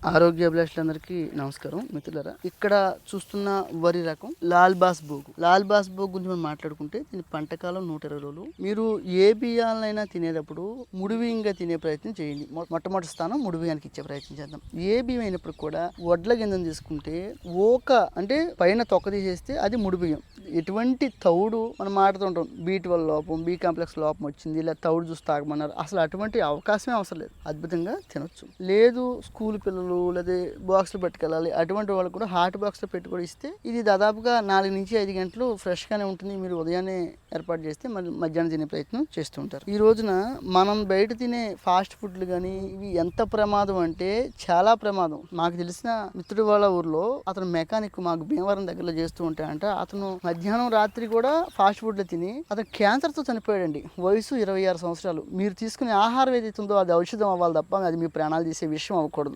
ఆరోగ్య అభిలాషులందరికీ నమస్కారం మిత్రులారా. ఇక్కడ చూస్తున్న వరి రకం లాల్ బాస్ బోగు. లాల్ బాస్ బోగు గురించి మనం మాట్లాడుకుంటే దీని పంటకాలం 120 రోజులు. మీరు ఏ బియ్యాలైనా తినేటప్పుడు ముడి బియ్యంగా తినే ప్రయత్నం చేయండి. మొట్టమొదటి స్థానం ముడి బియ్యానికి ఇచ్చే ప్రయత్నం చేద్దాం. ఏ బియ్యం అయినప్పుడు కూడా వడ్ల గింజను తీసుకుంటే అంటే పైన తొక్క తీసేస్తే అది ముడి బియ్యం. ఎటువంటి తౌడు మనం మాట్లాడుతుంటాం, B12 లోపం, B కాంప్లెక్స్ లోపం వచ్చింది, ఇలా తౌడు చూసి తాగమన్నారు. అసలు అటువంటి అవకాశమే అవసరం లేదు, అద్భుతంగా తినొచ్చు. లేదు స్కూల్ పిల్లలు లేదా బాక్స్లో పెట్టుకెళ్ళాలి, అటువంటి వాళ్ళు కూడా హాట్ బాక్స్లో పెట్టి కూడా ఇస్తే ఇది దాదాపుగా 4 నుంచి 5 గంటలు ఫ్రెష్గానే ఉంటుంది. మీరు ఉదయాన్నే ఏర్పాటు చేస్తే మళ్ళీ మధ్యాహ్నం తినే ప్రయత్నం చేస్తూ ఉంటారు. ఈ రోజున మనం బయట తినే ఫాస్ట్ ఫుడ్లు కానీ ఇవి ఎంత ప్రమాదం అంటే చాలా ప్రమాదం. మాకు తెలిసిన మిత్రుడు వాళ్ళ ఊర్లో అతను మెకానిక్ మాకు భీమవరం దగ్గరలో చేస్తూ ఉంటాయంట. అతను మధ్యాహ్నం రాత్రి కూడా ఫాస్ట్ ఫుడ్లు తిని అతను క్యాన్సర్తో చనిపోయాడండి. వయసు 26 సంవత్సరాలు. మీరు తీసుకునే ఆహారం ఏదైతే ఉందో అది ఔషధం అవ్వాలి తప్ప అది మీ ప్రాణాలు తీసే విషయం అవ్వకూడదు.